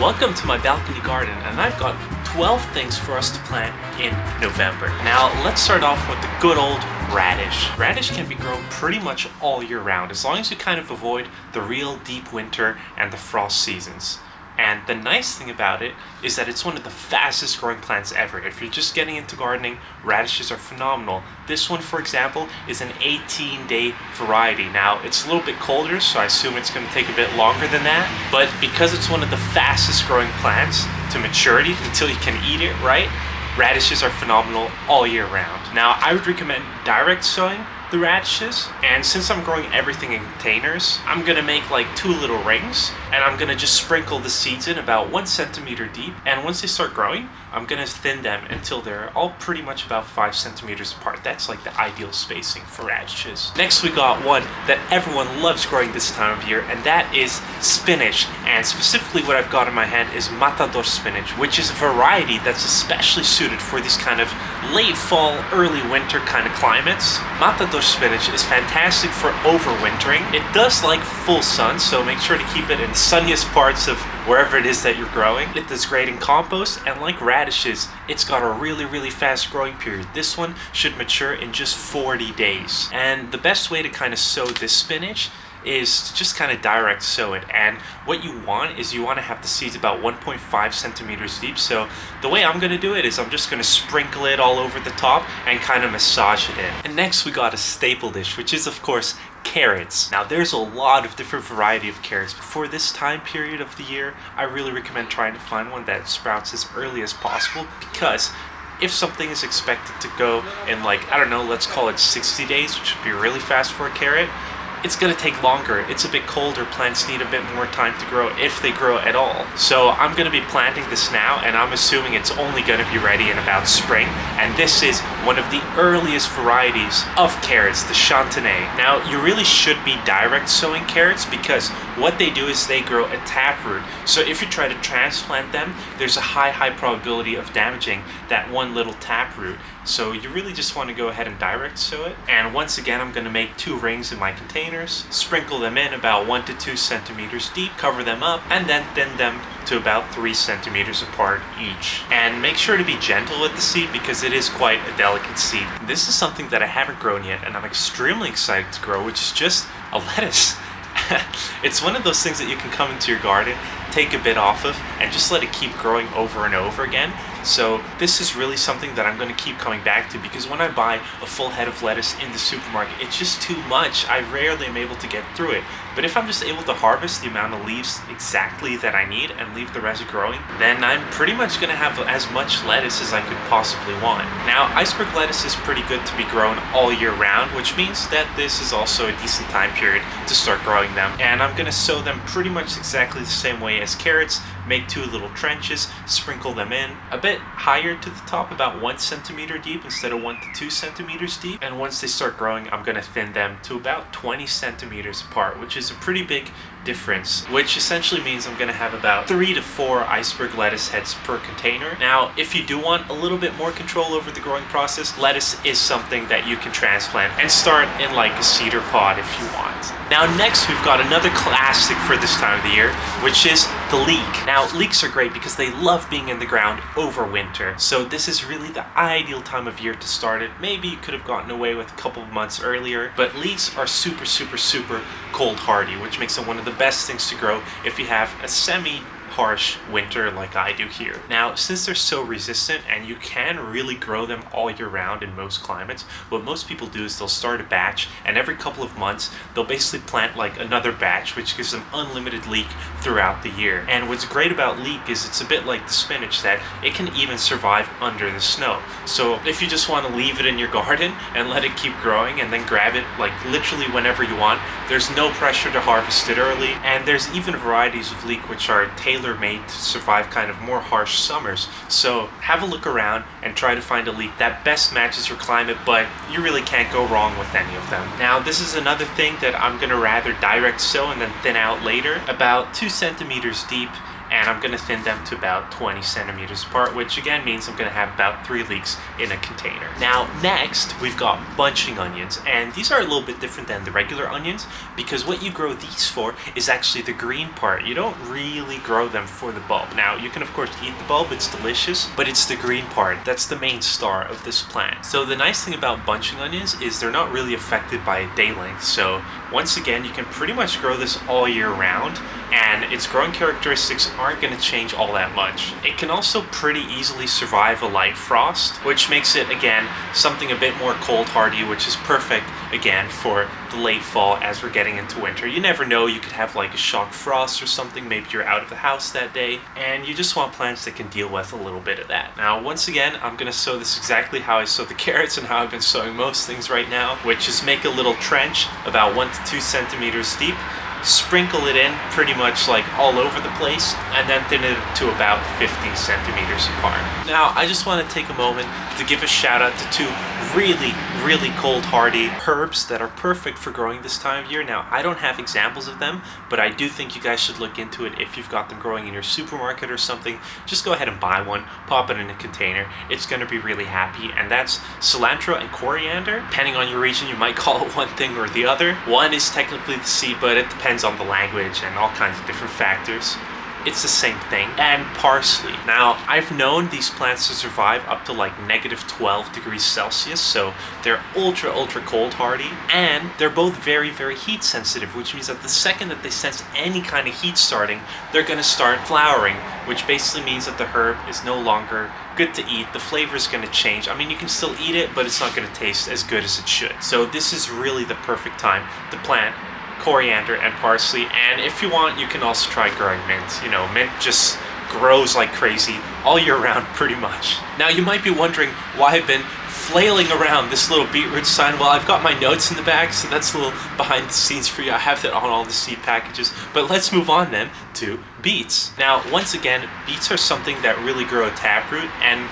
Welcome to my balcony garden, and I've got 12 things for us to plant in November. Now let's start off with the good old radish. Radish can be grown pretty much all year round as long as you kind of avoid the real deep winter and the frost seasons. And the nice thing about it is that it's one of the fastest growing plants ever. If you're just getting into gardening, radishes are phenomenal. This one, for example, is an 18-day variety. Now, it's a little bit colder, so I assume it's going to take a bit longer than that. But because it's one of the fastest growing plants to maturity until you can eat it, right? Radishes are phenomenal all year round. Now, I would recommend direct sowing the radishes, and since I'm growing everything in containers, I'm gonna make like 2 little rings, and I'm gonna just sprinkle the seeds in about 1 centimeter deep, and once they start growing, I'm gonna thin them until they're all pretty much about 5 centimeters apart. That's like the ideal spacing for radishes. Next, we got one that everyone loves growing this time of year, and that is spinach. And specifically what I've got in my hand is matador spinach, which is a variety that's especially suited for these kind of late fall, early winter kind of climates. Matador spinach is fantastic for overwintering. It does like full sun, so make sure to keep it in the sunniest parts of wherever it is that you're growing. It does great in compost, and like radishes, it's got a really fast growing period. This one should mature in just 40 days. And the best way to kind of sow this spinach is to just kind of direct sow it. And what you want is you want to have the seeds about 1.5 centimeters deep. So the way I'm going to do it is I'm just going to sprinkle it all over the top and kind of massage it in. And next we got a staple dish, which is of course carrots. Now there's a lot of different variety of carrots. For this time period of the year, I really recommend trying to find one that sprouts as early as possible, because if something is expected to go in like, I don't know, let's call it 60 days, which would be really fast for a carrot, it's gonna take longer. It's a bit colder. Plants need a bit more time to grow, if they grow at all. So I'm gonna be planting this now, and I'm assuming it's only gonna be ready in about spring. And this is one of the earliest varieties of carrots, the chantenay. Now, you really should be direct sowing carrots, because what they do is they grow a taproot. So if you try to transplant them, there's a high probability of damaging that one little taproot. So you really just want to go ahead and direct sow it. And once again, I'm going to make 2 rings in my containers, sprinkle them in about 1 to 2 centimeters deep, cover them up, and then thin them to about 3 centimeters apart each. And make sure to be gentle with the seed, because it is quite a delicate seed. This is something that I haven't grown yet, and I'm extremely excited to grow, which is just a lettuce. It's one of those things that you can come into your garden, take a bit off of, and just let it keep growing over and over again. So this is really something that I'm going to keep coming back to, because when I buy a full head of lettuce in the supermarket, it's just too much. I rarely am able to get through it. But if I'm just able to harvest the amount of leaves exactly that I need and leave the rest growing, then I'm pretty much going to have as much lettuce as I could possibly want. Now, iceberg lettuce is pretty good to be grown all year round, which means that this is also a decent time period to start growing them. And I'm going to sow them pretty much exactly the same way as carrots. Make 2 little trenches, sprinkle them in a bit higher to the top, about 1 centimeter deep instead of 1 to 2 centimeters deep. And once they start growing, I'm going to thin them to about 20 centimeters apart, which is a pretty big difference, which essentially means I'm going to have about 3 to 4 iceberg lettuce heads per container. Now, if you do want a little bit more control over the growing process, lettuce is something that you can transplant and start in like a cedar pod if you want. Now next, we've got another classic for this time of the year, which is the leek. Now, leeks are great because they love being in the ground over winter. So this is really the ideal time of year to start it. Maybe you could have gotten away with a couple of months earlier, but leeks are super cold hardy, which makes them one of the best things to grow if you have a semi-harsh winter like I do here. Now, since they're so resistant and you can really grow them all year round in most climates, what most people do is they'll start a batch, and every couple of months they'll basically plant like another batch, which gives them unlimited leek throughout the year. And what's great about leek is it's a bit like the spinach, that it can even survive under the snow. So if you just want to leave it in your garden and let it keep growing and then grab it like literally whenever you want, there's no pressure to harvest it early. And there's even varieties of leek which are tailor-made to survive kind of more harsh summers. So have a look around and try to find a leek that best matches your climate, but you really can't go wrong with any of them. Now, this is another thing that I'm going to rather direct sow and then thin out later, about 2 centimeters deep, and I'm going to thin them to about 20 centimeters apart, which again means I'm going to have about 3 leeks in a container. Now next, we've got bunching onions, and these are a little bit different than the regular onions because what you grow these for is actually the green part. You don't really grow them for the bulb. Now you can of course eat the bulb, it's delicious, but it's the green part that's the main star of this plant. So the nice thing about bunching onions is they're not really affected by day length. So once again, you can pretty much grow this all year round, and its growing characteristics aren't going to change all that much. It can also pretty easily survive a light frost, which makes it again something a bit more cold hardy, which is perfect again for the late fall as we're getting into winter. You never know, you could have like a shock frost or something, maybe you're out of the house that day and you just want plants that can deal with a little bit of that. Now once again, I'm going to sow this exactly how I sow the carrots and how I've been sowing most things right now, which is make a little trench about 1 to 2 centimeters deep, sprinkle it in pretty much like all over the place, and then thin it to about 50 centimeters apart. Now I just want to take a moment to give a shout out to 2 really cold hardy herbs that are perfect for growing this time of year. Now I don't have examples of them, but I do think you guys should look into it. If you've got them growing in your supermarket or something, just go ahead and buy one, pop it in a container. It's going to be really happy, and that's cilantro and coriander. Depending on your region, you might call it one thing or the other. One is technically the seed, but it depends on the language and all kinds of different factors. It's the same thing. And parsley. Now, I've known these plants to survive up to like -12 degrees Celsius, so they're ultra cold hardy, and they're both very heat sensitive, which means that the second that they sense any kind of heat starting, they're going to start flowering, which basically means that the herb is no longer good to eat. The flavor is going to change. I mean, you can still eat it, but it's not going to taste as good as it should. So this is really the perfect time to plant coriander and parsley. And if you want, you can also try growing mint. You know, mint just grows like crazy all year round pretty much. Now you might be wondering why I've been flailing around this little beetroot sign. Well, I've got my notes in the back, so that's a little behind the scenes for you. I have that on all the seed packages. But let's move on then to beets. Now once again, beets are something that really grow a taproot, and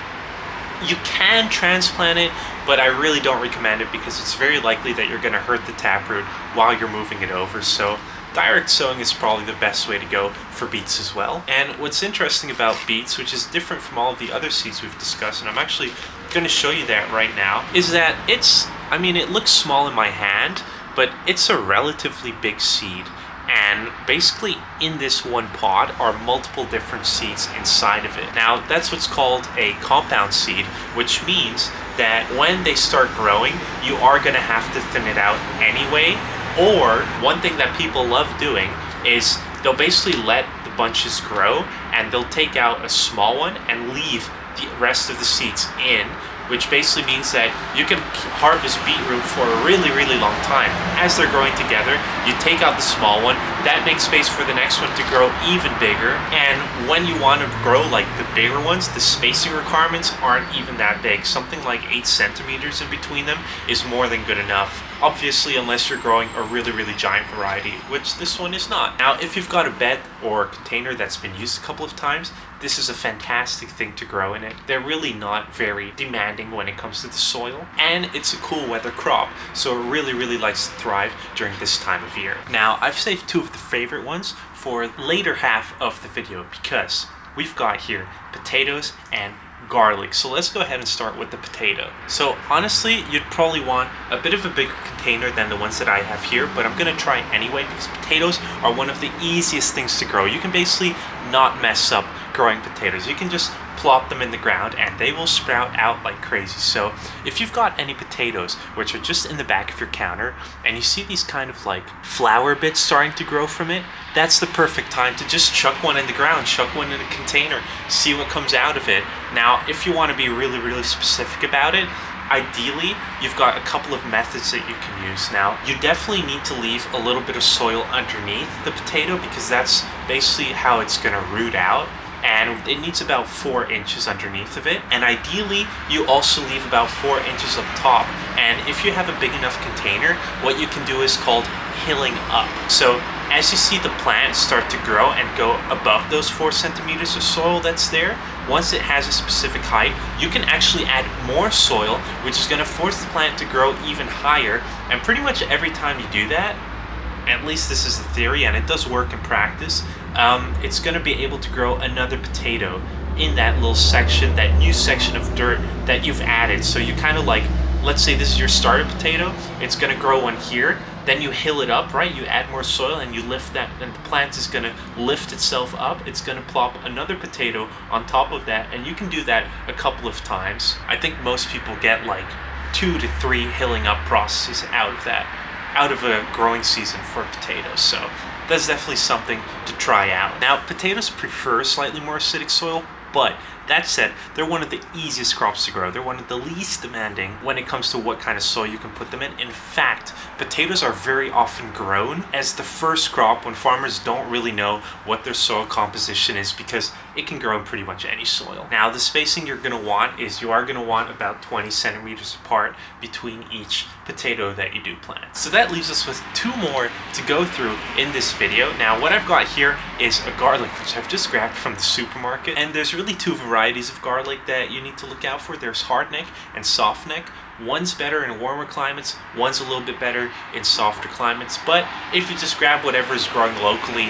you can transplant it, but I really don't recommend it because it's very likely that you're going to hurt the taproot while you're moving it over. So direct sowing is probably the best way to go for beets as well. And what's interesting about beets, which is different from all of the other seeds we've discussed, and I'm actually going to show you that right now, is that it looks small in my hand, but it's a relatively big seed. And basically in this one pod are multiple different seeds inside of it. Now that's what's called a compound seed, which means that when they start growing, you are going to have to thin it out anyway. Or one thing that people love doing is they'll basically let the bunches grow and they'll take out a small one and leave the rest of the seeds in, which basically means that you can harvest beetroot for a really long time. As they're growing together, you take out the small one, that makes space for the next one to grow even bigger, and when you want to grow like the bigger ones, the spacing requirements aren't even that big. Something like 8 centimeters in between them is more than good enough. Obviously, unless you're growing a really giant variety, which this one is not. Now, if you've got a bed or container that's been used a couple of times, this is a fantastic thing to grow in it. They're really not very demanding when it comes to the soil, and it's a cool weather crop, so it really likes to thrive during this time of year. Now, I've saved 2 of the favorite ones for later half of the video because we've got here potatoes and garlic. So let's go ahead and start with the potato. So honestly, you'd probably want a bit of a bigger container than the ones that I have here, but I'm gonna try anyway because potatoes are one of the easiest things to grow. You can basically not mess up growing potatoes. You can just plop them in the ground and they will sprout out like crazy. So if you've got any potatoes which are just in the back of your counter and you see these kind of like flower bits starting to grow from it, that's the perfect time to just chuck one in the ground, chuck one in a container, see what comes out of it. Now, if you want to be really specific about it, ideally, you've got a couple of methods that you can use. Now, you definitely need to leave a little bit of soil underneath the potato because that's basically how it's going to root out. And it needs about 4 inches underneath of it. And ideally, you also leave about 4 inches up top. And if you have a big enough container, what you can do is called hilling up. So as you see the plant start to grow and go above those 4 centimeters of soil that's there, once it has a specific height, you can actually add more soil, which is going to force the plant to grow even higher. And pretty much every time you do that, at least this is the theory and it does work in practice, it's going to be able to grow another potato in that little section, that new section of dirt that you've added. So you kind of like, let's say this is your starter potato, it's going to grow one here, then you hill it up, right? You add more soil and you lift that, and the plant is going to lift itself up. It's going to plop another potato on top of that, and you can do that a couple of times. I think most people get like 2 to 3 hilling up processes out of that, out of a growing season for potatoes. So that's definitely something to try out. Now, potatoes prefer slightly more acidic soil, but that said, they're one of the easiest crops to grow. They're one of the least demanding when it comes to what kind of soil you can put them in. In fact, potatoes are very often grown as the first crop when farmers don't really know what their soil composition is, because it can grow in pretty much any soil. Now, the spacing you're going to want is you are going to want about 20 centimeters apart between each potato that you do plant. So that leaves us with 2 more to go through in this video. Now, what I've got here is a garlic, which I've just grabbed from the supermarket, and there's really 2 varieties of garlic that you need to look out for. There's hardneck and softneck. One's better in warmer climates, one's a little bit better in softer climates, but if you just grab whatever is growing locally,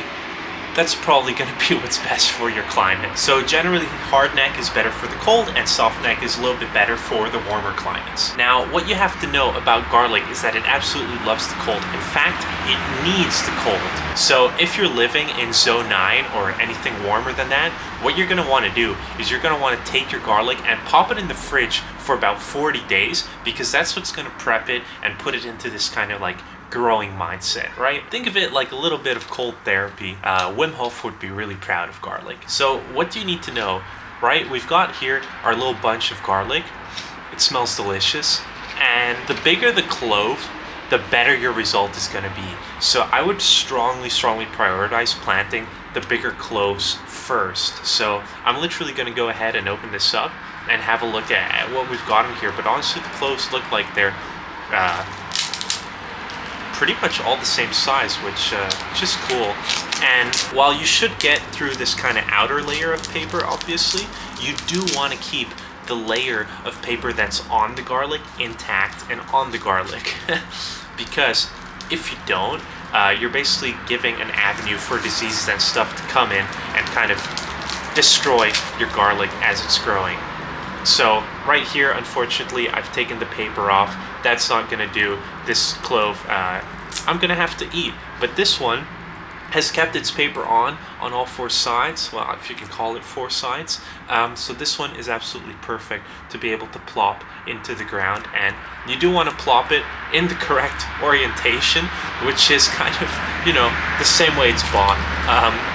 that's probably going to be what's best for your climate. So generally, hardneck is better for the cold and softneck is a little bit better for the warmer climates. Now, what you have to know about garlic is that it absolutely loves the cold. In fact, it needs the cold. So if you're living in zone 9 or anything warmer than that, what you're going to want to do is you're going to want to take your garlic and pop it in the fridge for about 40 days, because that's what's going to prep it and put it into this kind of like growing mindset, right? Think of it like a little bit of cold therapy. Wim Hof would be really proud of garlic. So what do you need to know, right? We've got here our little bunch of garlic. It smells delicious. And the bigger the clove, the better your result is going to be. So I would strongly prioritize planting the bigger cloves first. So I'm literally going to go ahead and open this up and have a look at what we've got in here. But honestly, the cloves look like they're pretty much all the same size, which is cool. And while you should get through this kind of outer layer of paper, obviously, you do want to keep the layer of paper that's on the garlic intact and on the garlic. Because if you don't, you're basically giving an avenue for diseases and stuff to come in and kind of destroy your garlic as it's growing. So right here, unfortunately, I've taken the paper off. That's not going to do. This clove, I'm going to have to eat. But this one has kept its paper on all 4 sides. Well, if you can call it 4 sides. So this one is absolutely perfect to be able to plop into the ground. And you do want to plop it in the correct orientation, which is kind of, you know, the same way it's bought.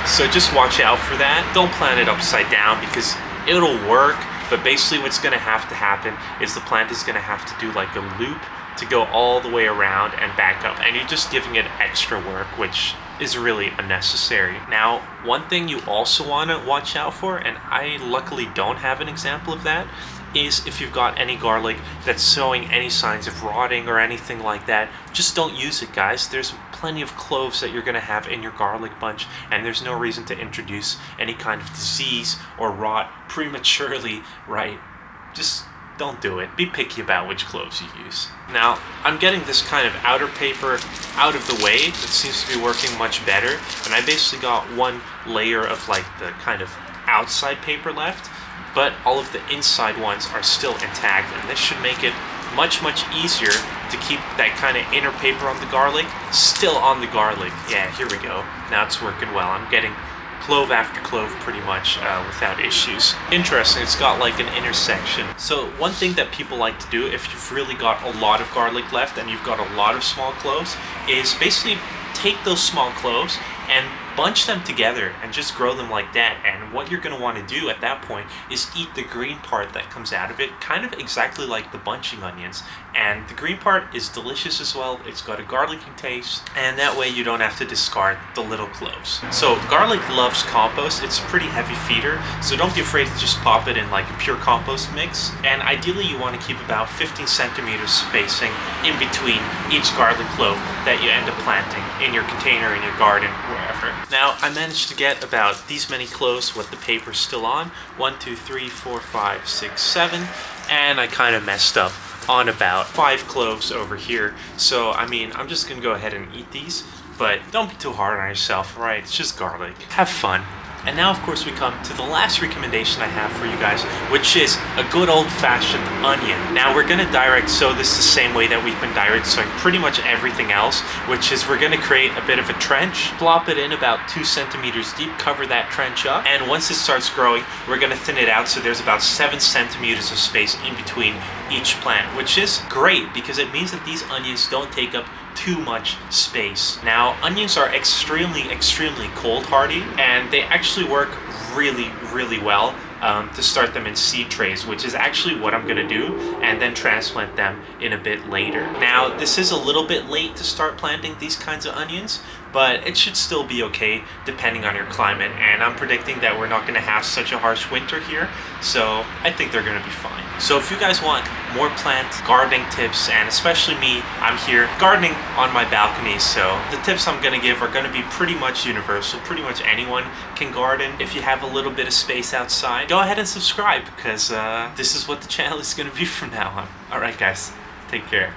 So just watch out for that. Don't plant it upside down because it'll work. But basically what's going to happen is the plant is going to have to do like a loop to go all the way around and back up. And you're just giving it extra work, which is really unnecessary. Now, one thing you also want to watch out for, and I luckily don't have an example of that, is if you've got any garlic that's showing any signs of rotting or anything like that, just don't use it, guys. There's plenty of cloves that you're going to have in your garlic bunch, and there's no reason to introduce any kind of disease or rot prematurely, right? Just don't do it. Be picky about which cloves you use. Now, I'm getting this kind of outer paper out of the way. It seems to be working much better, and I basically got one layer of like the kind of outside paper left, but all of the inside ones are still intact, and this should make it much easier to keep that kind of inner paper on the garlic still on the garlic. Yeah, here we go. Now it's working well. I'm getting clove after clove pretty much without issues. Interesting, it's got like an intersection. So one thing that people like to do if you've really got a lot of garlic left and you've got a lot of small cloves is basically take those small cloves and bunch them together and just grow them like that. And what you're going to want to do at that point is eat the green part that comes out of it, kind of exactly like the bunching onions. And the green part is delicious as well. It's got a garlicky taste, and that way you don't have to discard the little cloves. So garlic loves compost. It's a pretty heavy feeder, so don't be afraid to just pop it in like a pure compost mix. And ideally you want to keep about 15 centimeters spacing in between each garlic clove that you end up planting in your container, in your garden, wherever. Now, I managed to get about these many cloves with the paper still on. 1, 2, 3, 4, 5, 6, 7. And I kind of messed up on about 5 cloves over here. So, I mean, I'm just going to go ahead and eat these. but don't be too hard on yourself, right? It's just garlic. Have fun. And now, of course, we come to the last recommendation I have for you guys, which is a good old-fashioned onion. Now, we're going to direct sow this the same way that we've been direct sowing pretty much everything else, which is we're going to create a bit of a trench, plop it in about 2 centimeters deep, cover that trench up, and once it starts growing, we're going to thin it out so there's about 7 centimeters of space in between each plant, which is great because it means that these onions don't take up too much space. Now, onions are extremely cold hardy, and they actually work really well to start them in seed trays, which is actually what I'm gonna do, and then transplant them in a bit later. Now, this is a little bit late to start planting these kinds of onions, but it should still be okay depending on your climate, and I'm predicting that we're not gonna have such a harsh winter here, so I think they're gonna be fine. So if you guys want more plant gardening tips, and especially me, I'm here gardening on my balcony, so the tips I'm gonna give are gonna be pretty much universal. Pretty much anyone can garden. If you have a little bit of space outside, go ahead and subscribe, because this is what the channel is gonna be from now on. Alright guys, take care.